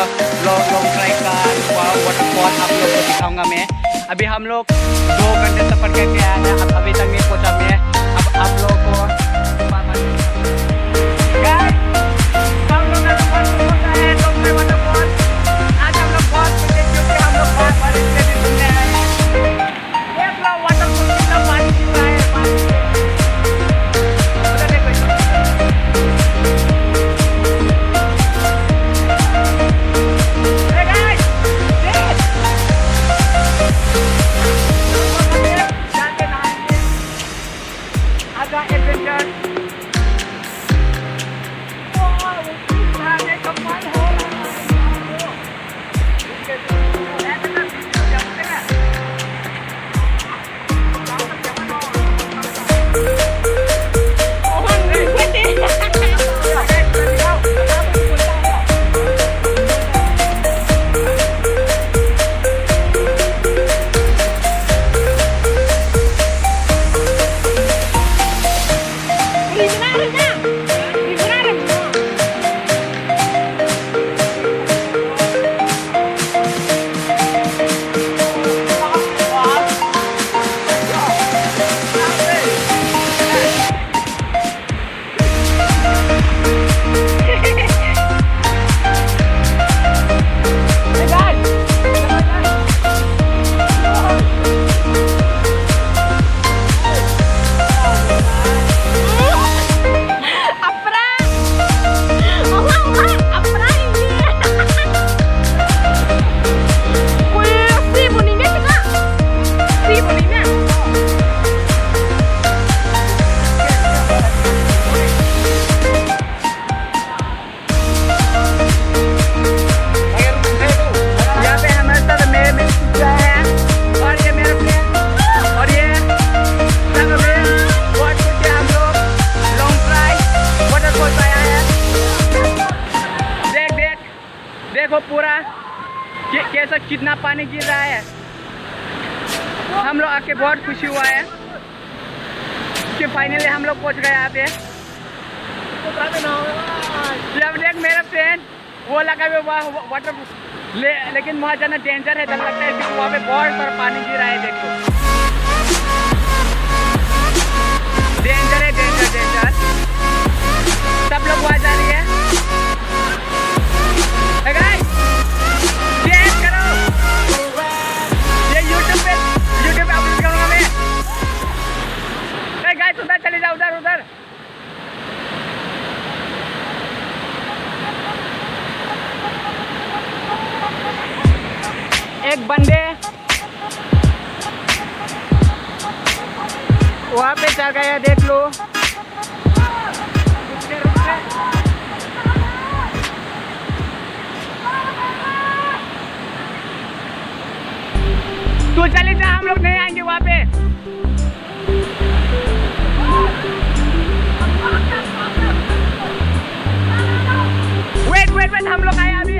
लोंगट्राई का वाटरफॉल आप लोग को दिखाऊंगा मैं। अभी हम लोग 2 घंटे सफर करके आए हैं, अब अभी तक नहीं पहुंचा मैं। अब आप लोगों को आज हम लोग बहुत खुश हैं क्योंकि हम लोग बहुत बारिश के दिन सुनने आए हैं। देख लो वाटरफॉल कितना पानी गिर रहा है, उधर देखो। देखो पूरा कैसा कितना पानी गिर रहा है। हम लोग आके बहुत खुशी हुआ है कि फाइनली हम लोग पहुंच गए यहाँ पे। जब देख मेरा फ्रेंड वो लगा वाटर लेकिन वहाँ जाना डेंजर है, डर लगता है क्योंकि वहाँ पे बहुत सारा पानी गिर रहा है। देखो डेंजर है, डेंजर डेंजर। सब लोग वहाँ जा रही है। YouTube पे अपलोड करूंगा मैं। गाइस उधर चले जाओ, उधर उधर। एक बंदे वहाँ पे चल गया, देख लो। तू चले जा, हम लोग नहीं आएंगे वहाँ पे। वेट वेट वेट, हम लोग आए अभी।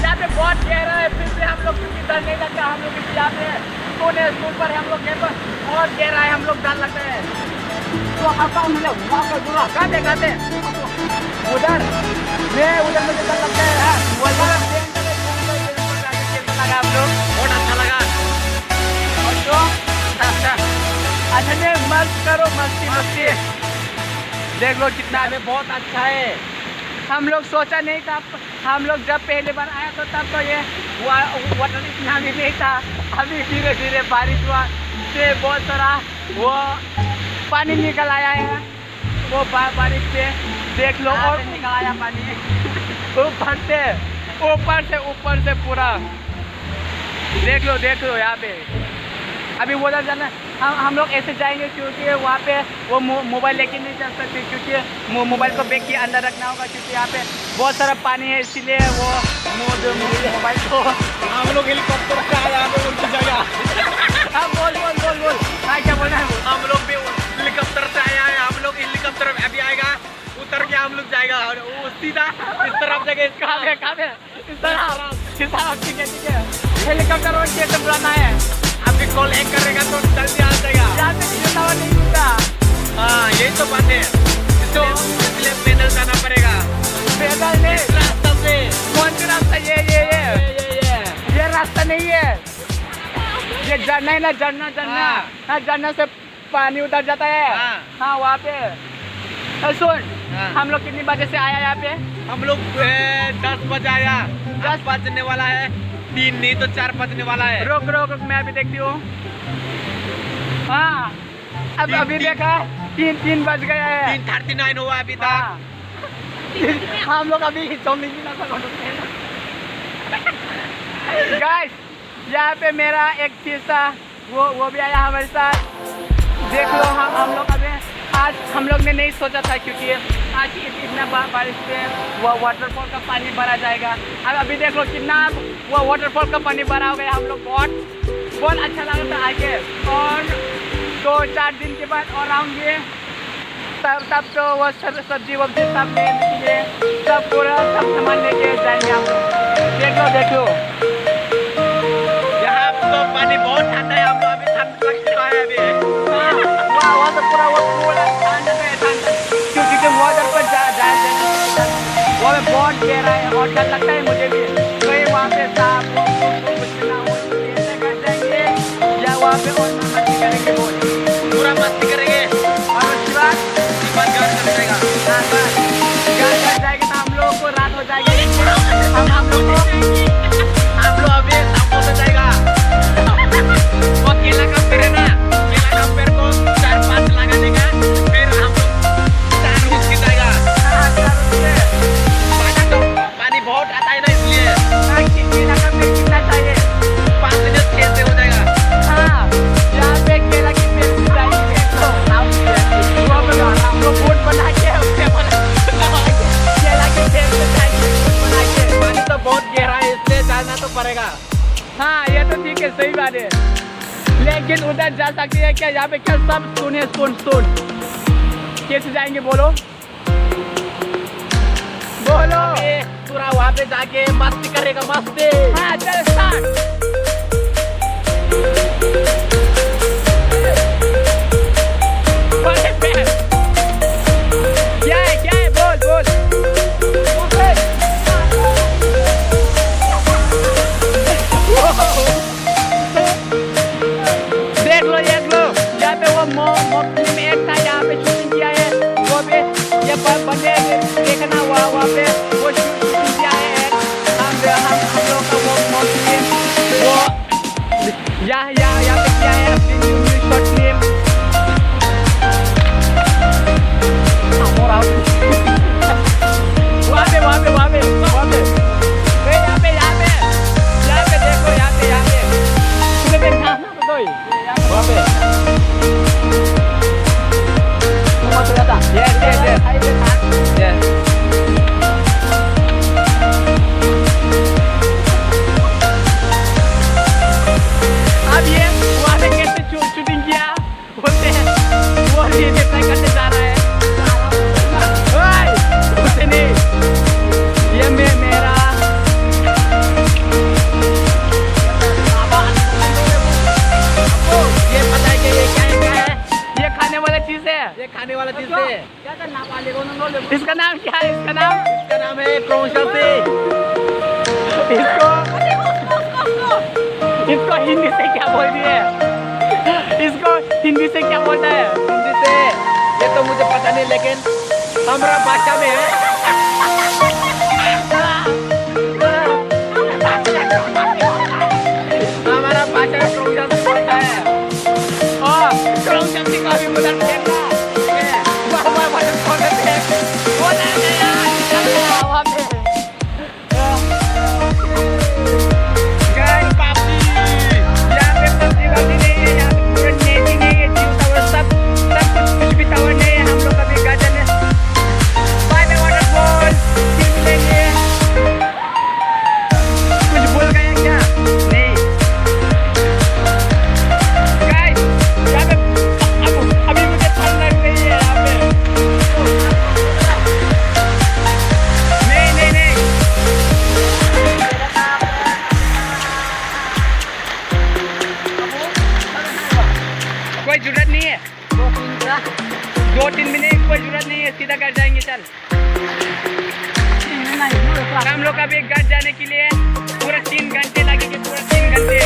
यहाँ पे बहुत गहरा है, फिर भी हम लोग क्योंकि डर नहीं लगता। हम लोग यहाँ पे स्कूल पर हम लोग बहुत गहरा है, हम लोग डर लगता है। तो खाते उधर मैं उधर मुझे डर लगता है। आप लोग बहुत अच्छा लगा। और तो अच्छा मस्त करो, मस्ती मस्ती। देख लो कितना हमें बहुत अच्छा है। हम लोग सोचा नहीं था, हम लोग जब पहली बार आया तो तब तो ये वाटर इतना भी नहीं था। अभी धीरे धीरे बारिश हुआ से बहुत सारा वो पानी निकल आया है। वो बारिश से देख लो, और निकल आया पानी ऊपर से पूरा। देख लो यहाँ पे। अभी वो जाना हम लोग ऐसे जाएंगे क्योंकि वहाँ पे वो मोबाइल लेके नहीं जा सकते, क्योंकि मोबाइल को बैग के अंदर रखना होगा, क्योंकि यहाँ पे बहुत सारा पानी है। इसीलिए वो मोबाइल को हम लोग हेलीकॉप्टर से आए यहाँ पे उनकी जगह। हाँ बोल क्या बोलना है? हम लोग भी हेलीकॉप्टर से आया है। हम लोग हेलीकॉप्टर अभी आएगा, उतर के हम लोग जाएगा सीधा इस तरफ जगह। इस तरह ठीक है। हेलीकॉप्टर और कैसे बुलाना है? आपकी कॉल एक करेगा तो जल्दी आ जाएगा। यहाँ पे नहीं मिलता। हाँ यही तो बात है, तो इसलिए पैदल जाना पड़ेगा। नहीं ना, झरना झरना, हाँ झरना से पानी उतर जाता है। हाँ वहाँ पे। सुन, हम लोग कितनी बजे से आया यहाँ पे? हम लोग 10 बजे आया। 10 बजने वाला है, 3 नहीं तो 4 बजने वाला है। रुक रुक रुक, मैं अभी देखती हूँ। हाँ अब अभी देखा 3 बज गया है। 3:39 हुआ अभी तक। हम लोग अभी गाइस, यहाँ पे मेरा एक चीज था, वो भी आया हमारे साथ। देख लो, हम लोग अभी आज हम लोग ने नहीं सोचा था, क्योंकि आज इतना बारिश से वो वाटरफॉल का पानी भरा जाएगा। अब अभी देख लो कितना वो वाटरफॉल का पानी भरा हो गया। हम लोग बहुत अच्छा लगा था आके, और 2-4 दिन के बाद और आऊँगे तब तो वो सब्जी वब्जी सब लेंगे, सब पूरा सब सामान लेके जाएंगे हम लोग। देख लो यहाँ तो पानी बहुत ठंडा है। हम लोग अभी ठंड लग चुका है अभी। वहाँ तो पूरा वो पूरा ठंड है, क्योंकि वाटर पर जाए वहाँ पे बहुत गहरा है और डर लगता है मुझे भी। कहीं वहाँ पे सांप कुछ ना हो जाएंगे, या वहाँ पे और मस्ती करेंगे, पूरा मस्ती करेंगे। और उसके बाद घर चल जाएगा। घर जाएगा तो हम लोग को रात हो जाएगी। हम लोग अभी शाम हो जाएगा। वो केला का पेड़ है ना, केला का पेड़ को 4-5 लगा देगा, फिर हम लोग 4 रोज की जाएगा। पानी बहुत आता है ना, इसलिए केला का पेड़ कितना चाहिए? 5 से 6 से हो जाएगा। हाँ, यहाँ पे केला की पेड़ की चाहिए। हम लोग बोट बना के केला के पेड़ से जाएंगे, बना के। पानी तो बहुत गहरा है, इसलिए जाना तो पड़ेगा। हाँ ये तो ठीक है, सही बात है, लेकिन उधर जा सकते हैं क्या? यहाँ पे क्या सब सुन कैसे जाएंगे? बोलो पूरा वहाँ पे जाके मस्ती करेगा, मस्ती। हाँ चल स्टार्ट। क्या है बोल। देख लो यहाँ पे वो फिल्म एक था, यहाँ पे शूटिंग किया है। वो भी ये बंदे देखना, वहाँ पे वो शूटिंग किया है। हम लोग का वो फिल्म वो यहाँ पे किया है, अपनी शॉर्ट फिल्म। वहाँ पे देखो, यहाँ पे तुम्हें देखना तो वहाँ पे yes. अब ये वहाँ पे कैसे शूटिंग किया बोलते हैं, वो रिप्लाई करने जा रहा है। उसे नहीं, ये मेरा ये पता है कि ये क्या है? ये खाने वाला चीज है। ये खाने वाला चीज है। इसका नाम क्या है? इसका नाम है क्रोशा। इसको हिंदी से क्या बोल रही है? इसको हिंदी से क्या बोलता है? हिंदी से ये तो मुझे पता नहीं, लेकिन हमारा भाषा में है। हमारा भाषा क्रोशा से बोलता है। क्रोशा का भी मदद करना। कोई जरूरत नहीं है, 2-3 मिनट कोई जरूरत नहीं है, सीधा घर जाएंगे। चल हम लोग अभी घर जाने के लिए पूरा 3 घंटे लगेंगे, पूरा 3 घंटे।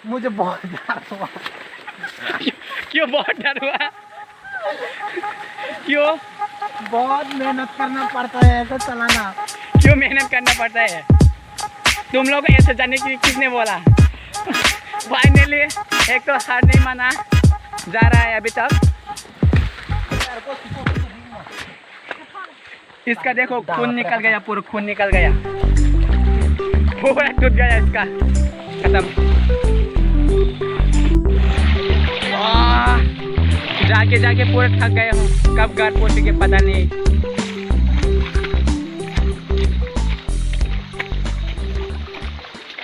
मुझे बहुत डर हुआ। क्यों बहुत डर हुआ? क्यों बहुत मेहनत करना पड़ता है ऐसा चलाना। क्यों मेहनत करना पड़ता है? तुम लोग ऐसे जाने की किसने बोला? फाइनली एक तो हार नहीं माना जा रहा है अभी तक। इसका देखो खून निकल गया, पूरा खून निकल गया, पूरा टूट गया इसका, खत्म। जाके जाके पूरा थक गया हूँ, कब घर पहुँचेंगे पता नहीं।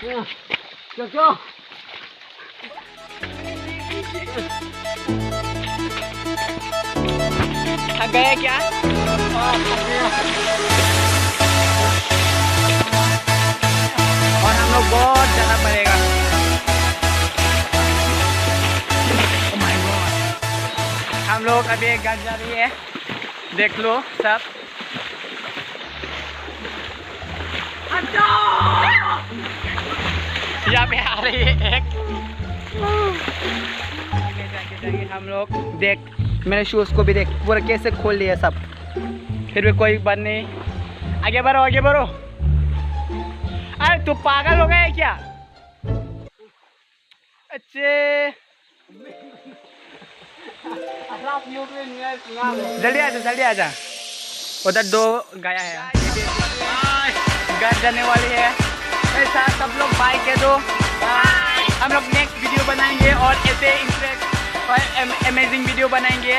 क्यों थक गए क्या? और हम लोग बहुत जाना पड़ेगा। Oh my God! हम लोग अभी एक घर जा रही है, देख लो सब। यहाँ पे आ रही है एक। जाके हम लोग देख, मेरे शूज को भी देख, पूरा कैसे खोल लिया सब, फिर भी कोई बात नहीं। आगे बढ़ो आगे बढ़ो। अरे तू पागल हो गया है क्या? अच्छे जल्दी आजा। उधर 2 गाया है, घर जाने वाली है। ऐसा सब लोग बाय के दो। हम लोग नेक्स्ट वीडियो बनाएंगे और ऐसे इंटरेस्ट और अमेजिंग वीडियो बनाएंगे।